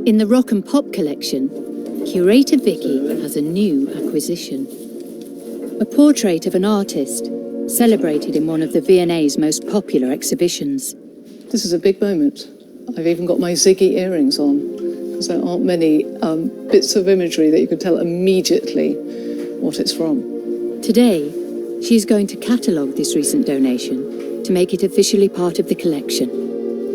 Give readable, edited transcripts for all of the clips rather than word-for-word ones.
In the Rock and Pop collection, curator Vicky has a new acquisition. A portrait of an artist celebrated in one of the V&A's most popular exhibitions. This is a big moment. I've even got my Ziggy earrings on, because there aren't many bits of imagery that you can tell immediately what it's from. Today, she's going to catalogue this recent donation to make it officially part of the collection.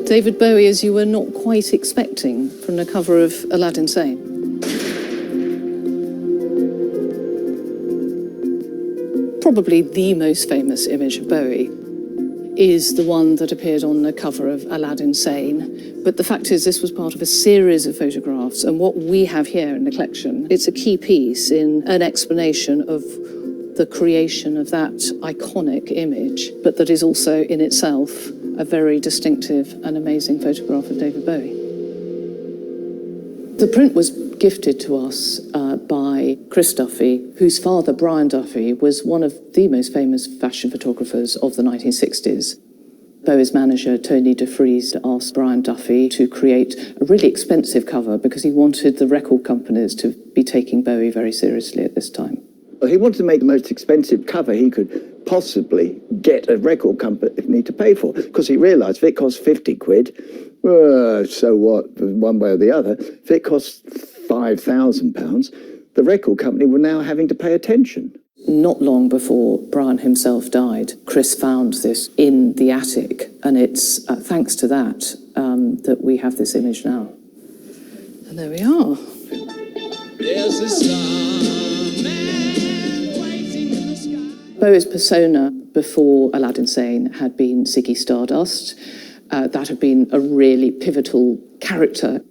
David Bowie, as you were not quite expecting from the cover of Aladdin Sane. Probably the most famous image of Bowie is the one that appeared on the cover of Aladdin Sane. But the fact is, this was part of a series of photographs, and what we have here in the collection, it's a key piece in an explanation of the creation of that iconic image, but that is also in itself a very distinctive and amazing photograph of David Bowie. The print was gifted to us by Chris Duffy, whose father, Brian Duffy, was one of the most famous fashion photographers of the 1960s. Bowie's manager, Tony DeFries, asked Brian Duffy to create a really expensive cover because he wanted the record companies to be taking Bowie very seriously at this time. Well, he wanted to make the most expensive cover he could possibly get a record company to pay for, because he realised if it cost 50 quid, so what, one way or the other. If it costs £5,000, the record company were now having to pay attention. Not long before Brian himself died, Chris found this in the attic, and it's thanks to that that we have this image now. And there we are. There's a starman waiting in the sky. Bowie's persona before Aladdin Sane had been Ziggy Stardust. That had been a really pivotal character.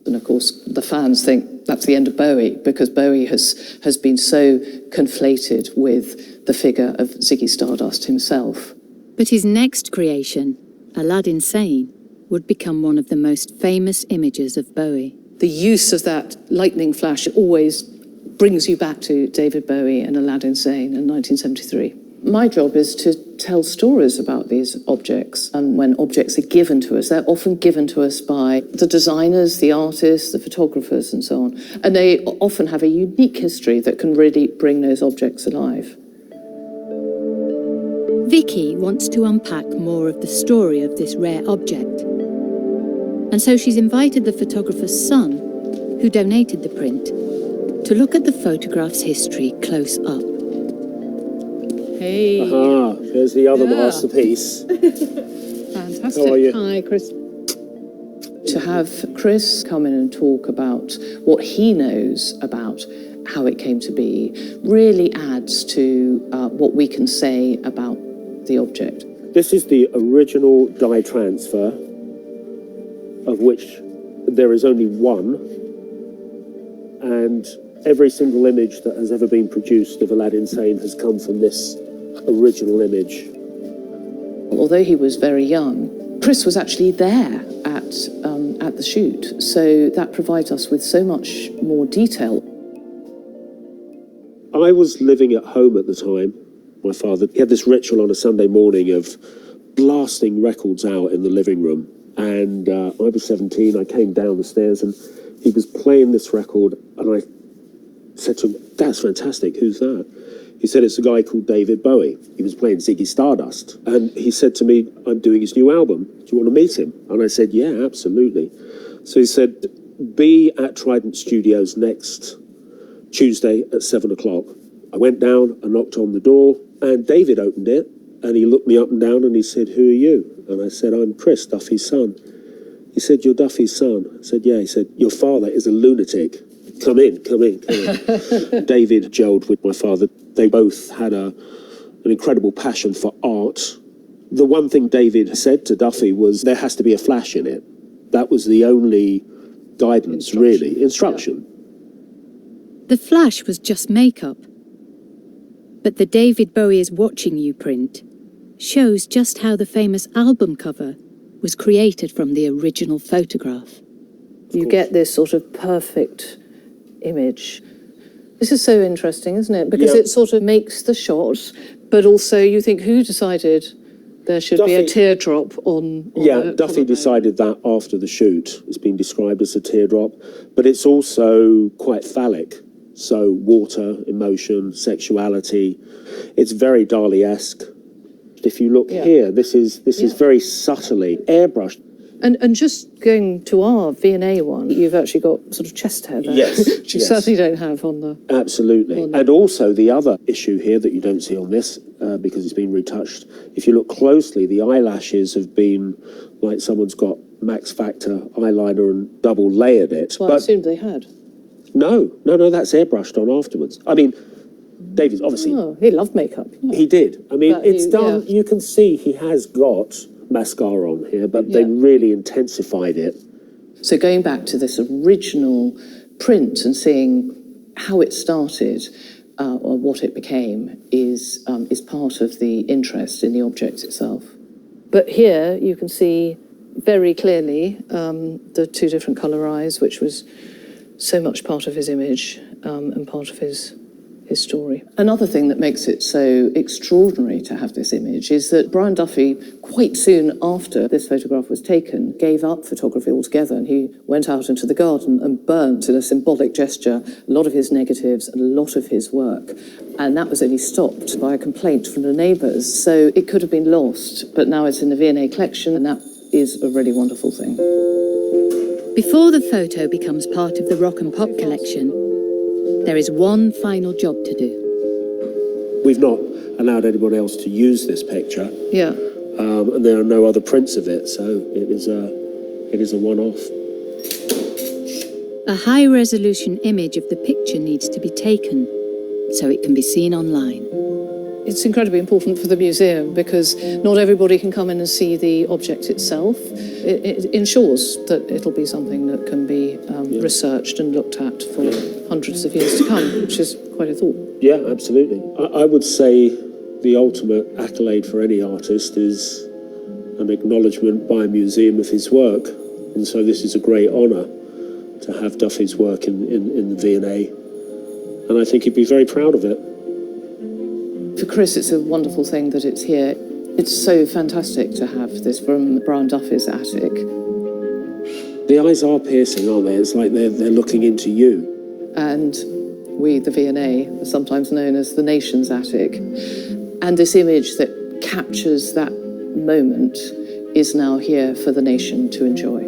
And of course, the fans think that's the end of Bowie, because Bowie has been so conflated with the figure of Ziggy Stardust himself. But his next creation, Aladdin Sane, would become one of the most famous images of Bowie. The use of that lightning flash always brings you back to David Bowie and Aladdin Sane in 1973. My job is to tell stories about these objects, and when objects are given to us, they're often given to us by the designers, the artists, the photographers, and so on. And they often have a unique history that can really bring those objects alive. Vicky wants to unpack more of the story of this rare object. And so she's invited the photographer's son, who donated the print, to look at the photograph's history close up. Hey. Aha, there's the other masterpiece. Fantastic. How are you? Hi, Chris. To have Chris come in and talk about what he knows about how it came to be really adds to what we can say about the object. This is the original dye transfer, of which there is only one, and every single image that has ever been produced of Aladdin Sane has come from this original image. Although he was very young, Chris was actually there at the shoot, so that provides us with so much more detail. I was living at home at the time. My father, he had this ritual on a Sunday morning of blasting records out in the living room, and I was 17. I came down the stairs and he was playing this record, and I said to him, "That's fantastic, who's that?" He said, "It's a guy called David Bowie. He was playing Ziggy Stardust." And he said to me, "I'm doing his new album. Do you want to meet him?" And I said, "Yeah, absolutely." So he said, "Be at Trident Studios next Tuesday at 7 o'clock. I went down and knocked on the door, and David opened it, and he looked me up and down and he said, "Who are you?" And I said, "I'm Chris, Duffy's son." He said, "You're Duffy's son?" I said, "Yeah." He said, "Your father is a lunatic. Come in, come in, come in." David gelled with my father. They both had an incredible passion for art. The one thing David said to Duffy was, there has to be a flash in it. That was the only guidance, really. Instruction. Yeah. The flash was just makeup. But the David Bowie is Watching You print shows just how the famous album cover was created from the original photograph. You get this sort of perfect image. This is so interesting, isn't it? Because it sort of makes the shot, but also you think, who decided There should be a Duffy- teardrop on Yeah, the Duffy collarbone. decided that after the shoot. It's been described as a teardrop, but it's also quite phallic. So water, emotion, sexuality. It's very Dali-esque. If you look here, this is very subtly airbrushed. And just going to our V&A one, you've actually got sort of chest hair there. Yes, Which you yes. certainly don't have on the... Absolutely. And also the other issue here that you don't see on this, because it's been retouched, if you look closely, the eyelashes have been like someone's got Max Factor eyeliner and double layered it. Well, I assumed they had. No, that's airbrushed on afterwards. I mean, David, obviously, Oh, he loved makeup. he did. I mean, But it's he- done, yeah. you can see he has got mascara on here, but they really intensified it. So going back to this original print and seeing how it started or what it became is part of the interest in the object itself. But here you can see very clearly the two different colour eyes, which was so much part of his image and part of his story. Another thing that makes it so extraordinary to have this image is that Brian Duffy, quite soon after this photograph was taken, gave up photography altogether, and he went out into the garden and burnt, in a symbolic gesture, a lot of his negatives and a lot of his work. And that was only stopped by a complaint from the neighbours. So it could have been lost, but now it's in the V&A collection, and that is a really wonderful thing. Before the photo becomes part of the Rock and Pop collection, there is one final job to do. We've not allowed anyone else to use this picture, Yeah. and there are no other prints of it, so it is a one-off. A high-resolution image of the picture needs to be taken so it can be seen online. It's incredibly important for the museum because not everybody can come in and see the object itself. It ensures that it'll be something that can be researched and looked at for hundreds of years to come, which is quite a thought. Yeah, absolutely. I would say the ultimate accolade for any artist is an acknowledgement by a museum of his work. And so this is a great honour to have Duffy's work in the V&A. And I think he'd be very proud of it. For Chris, it's a wonderful thing that it's here. It's so fantastic to have this from Brian Duffy's attic. The eyes are piercing, aren't they? It's like they're looking into you. And we, the V&A, are sometimes known as the nation's attic. And this image that captures that moment is now here for the nation to enjoy.